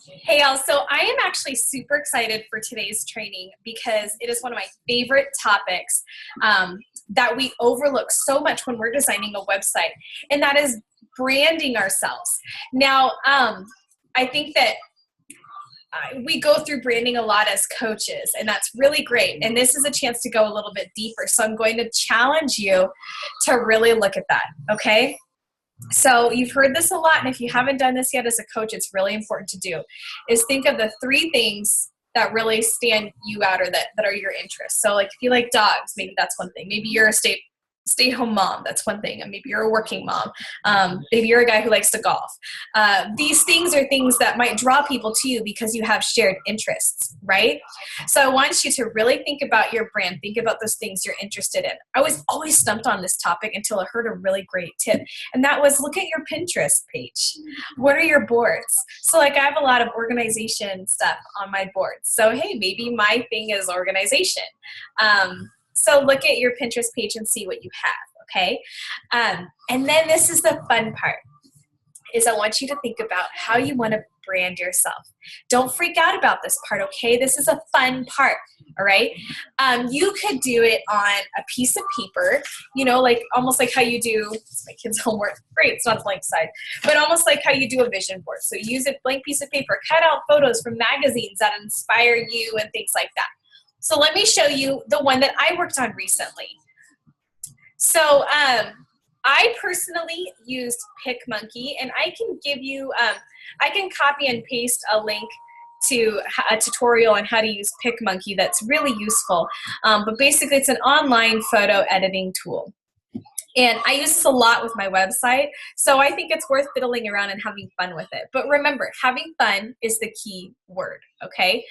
Hey, y'all. So I am actually super excited for today's training because it is one of my favorite topics that we overlook so much when we're designing a website, and that is branding ourselves. Now, I think that we go through branding a lot as coaches, and that's really great. And this is a chance to go a little bit deeper. So I'm going to challenge you to really look at that, okay? So you've heard this a lot, and if you haven't done this yet as a coach, it's really important to do, is think of the three things that really stand you out or that are your interests. So like if you like dogs, maybe that's one thing. Maybe you're a stay-at-home mom, that's one thing. And maybe you're a working mom. Maybe you're a guy who likes to golf. These things are things that might draw people to you because you have shared interests, right? So I want you to really think about your brand. Think about those things you're interested in. I was always stumped on this topic until I heard a really great tip, and that was look at your Pinterest page. What are your boards? So like I have a lot of organization stuff on my boards. So hey, maybe my thing is organization. So look at your Pinterest page and see what you have, okay? And then this is the fun part, is I want you to think about how you want to brand yourself. Don't freak out about this part, okay? This is a fun part, all right? You could do it on a piece of paper, you know, like almost like how you do, it's my kid's homework, great, it's not a blank side, but almost like how you do a vision board. So use a blank piece of paper, cut out photos from magazines that inspire you and things like that. So let me show you the one that I worked on recently. So I personally used PicMonkey, and I can give you, I can copy and paste a link to a tutorial on how to use PicMonkey that's really useful. But basically it's an online photo editing tool. And I use this a lot with my website, so I think it's worth fiddling around and having fun with it. But remember, having fun is the key word, okay?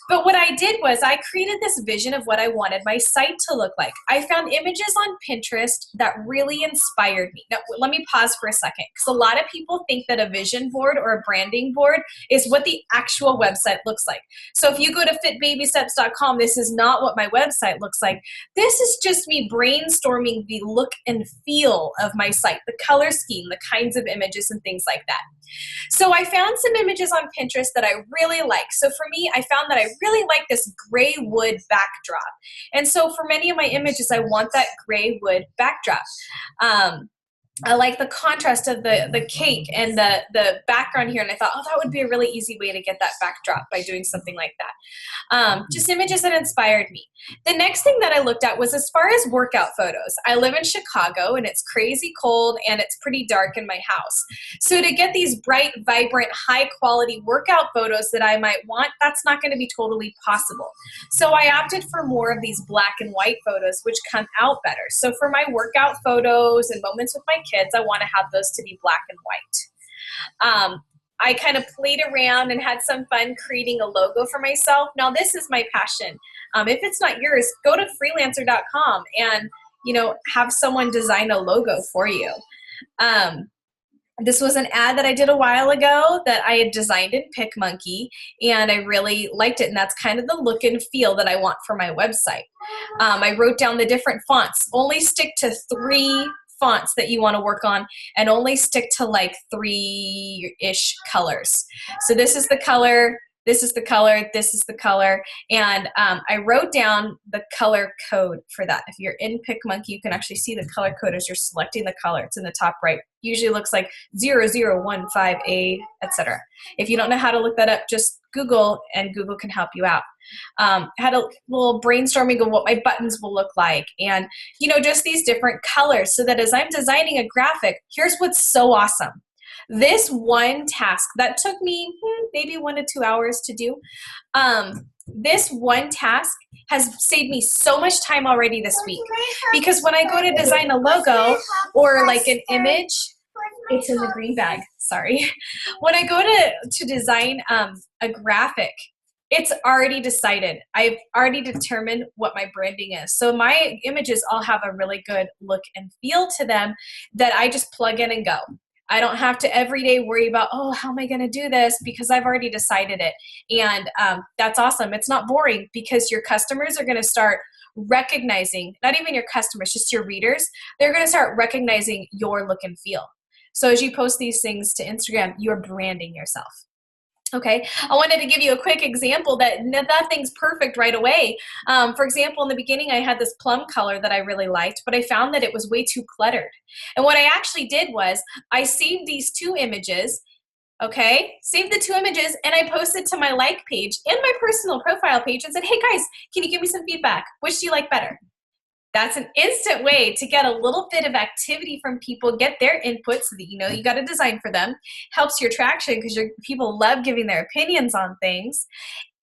But what I did was I created this vision of what I wanted my site to look like. I found images on Pinterest that really inspired me. Now, let me pause for a second, because a lot of people think that a vision board or a branding board is what the actual website looks like. So if you go to fitbabysteps.com, this is not what my website looks like. This is just me brainstorming the look and feel of my site, the color scheme, the kinds of images and things like that. So I found some images on Pinterest that I really like. So for me, I found that I really like this gray wood backdrop. And so for many of my images, I want that gray wood backdrop. I like the contrast of the cake and the background here, and I thought, oh, that would be a really easy way to get that backdrop by doing something like that. Just images that inspired me. The next thing that I looked at was as far as workout photos. I live in Chicago, and it's crazy cold, and it's pretty dark in my house. So to get these bright, vibrant, high-quality workout photos that I might want, that's not going to be totally possible. So I opted for more of these black and white photos, which come out better. So for my workout photos and moments with my kids, I want to have those to be black and white. I kind of played around and had some fun creating a logo for myself. Now this is my passion. If it's not yours, go to freelancer.com and have someone design a logo for you. This was an ad that I did a while ago that I had designed in PicMonkey, and I really liked it, and that's kind of the look and feel that I want for my website. I wrote down the different fonts. Only stick to 3 fonts that you want to work on, and only stick to like 3-ish colors. So this is the color, this is the color, this is the color, and I wrote down the color code for that. If you're in PicMonkey, you can actually see the color code as you're selecting the color. It's in the top right. Usually looks like 0015A, etc. If you don't know how to look that up, just Google, and Google can help you out. Had a little brainstorming of what my buttons will look like, and just these different colors, so that as I'm designing a graphic, here's what's so awesome. This one task that took me maybe 1 to 2 hours to do, this one task has saved me so much time already this week, because when I go to design a logo or like an image, it's in the green bag, sorry. When I go to design a graphic, it's already decided. I've already determined what my branding is. So my images all have a really good look and feel to them that I just plug in and go. I don't have to every day worry about, oh, how am I going to do this? Because I've already decided it. And that's awesome. It's not boring, because your customers are going to start recognizing, not even your customers, just your readers, they're going to start recognizing your look and feel. So as you post these things to Instagram, you're branding yourself. Okay, I wanted to give you a quick example that nothing's perfect right away. For example, in the beginning, I had this plum color that I really liked, but I found that it was way too cluttered. And what I actually did was I saved these 2 images, okay, saved the 2 images, and I posted to my like page and my personal profile page and said, hey guys, can you give me some feedback? Which do you like better? That's an instant way to get a little bit of activity from people, get their input so that you know you got a design for them. Helps your traction because your people love giving their opinions on things.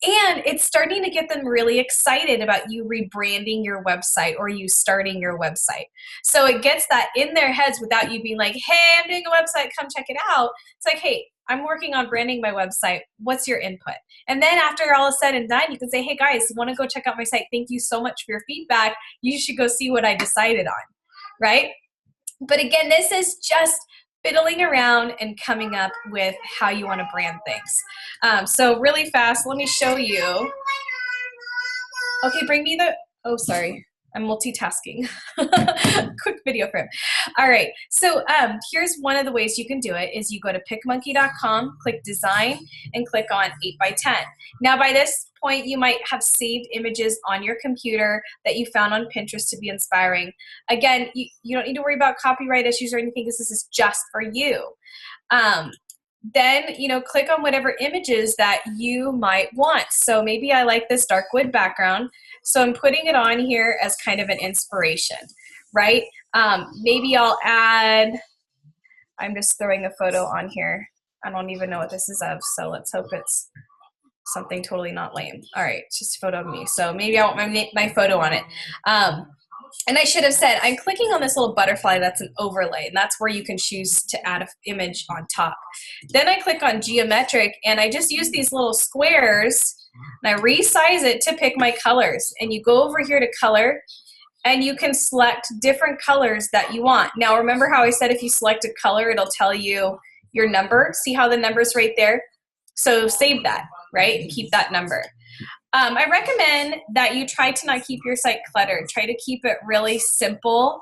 And it's starting to get them really excited about you rebranding your website or you starting your website. So it gets that in their heads without you being like, hey, I'm doing a website, come check it out. It's like, hey, I'm working on branding my website. What's your input? And then after all is said and done, you can say, hey guys, want to go check out my site? Thank you so much for your feedback. You should go see what I decided on, right? But again, this is just fiddling around and coming up with how you want to brand things. So really fast, let me show you. Okay, bring me the, oh, sorry. I'm multitasking. Quick video frame. All right, so here's one of the ways you can do it is you go to PicMonkey.com, click design, and click on 8x10. Now by this point, you might have saved images on your computer that you found on Pinterest to be inspiring. Again, you don't need to worry about copyright issues or anything because this is just for you. Then, you know, click on whatever images that you might want. So maybe I like this dark wood background, so I'm putting it on here as kind of an inspiration, right? Maybe I'll add, I'm just throwing a photo on here. I don't even know what this is of, so let's hope it's something totally not lame. All right, it's just a photo of me. So maybe I want my photo on it. And I should have said, I'm clicking on this little butterfly that's an overlay, and that's where you can choose to add an image on top. Then I click on geometric, and I just use these little squares, and I resize it to pick my colors. And you go over here to color, and you can select different colors that you want. Now remember how I said if you select a color, it'll tell you your number? See how the number's right there? So save that, right, and keep that number. I recommend that you try to not keep your site cluttered. Try to keep it really simple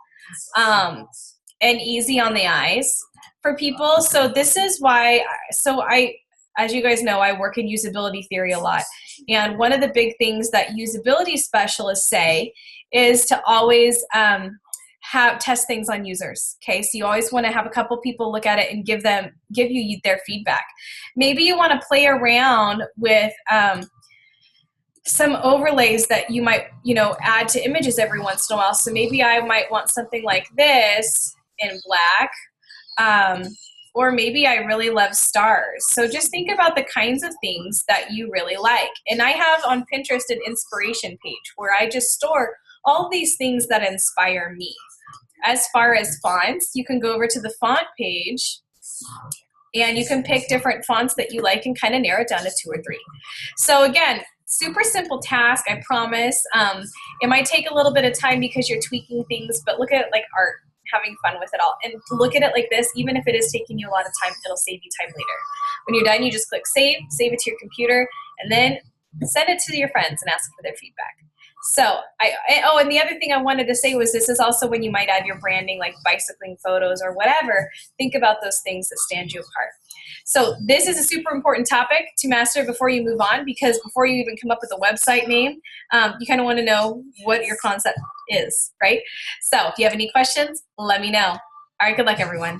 and easy on the eyes for people. So this is why, as you guys know, I work in usability theory a lot. And one of the big things that usability specialists say is to always test things on users. Okay, so you always want to have a couple people look at it and give you their feedback. Maybe you want to play around with some overlays that you might, add to images every once in a while. So maybe I might want something like this in black, or maybe I really love stars. So just think about the kinds of things that you really like. And I have on Pinterest an inspiration page where I just store all these things that inspire me. As far as fonts, you can go over to the font page and you can pick different fonts that you like and kind of narrow it down to 2 or 3. So again, super simple task, I promise. It might take a little bit of time because you're tweaking things, but look at it like art, having fun with it all. And look at it like this, even if it is taking you a lot of time, it'll save you time later. When you're done, you just click save it to your computer, and then send it to your friends and ask for their feedback. So, and the other thing I wanted to say was this is also when you might add your branding, like bicycling photos or whatever. Think about those things that stand you apart. So this is a super important topic to master before you move on, because before you even come up with a website name, you kind of want to know what your concept is, right? So if you have any questions, let me know. All right, good luck, everyone.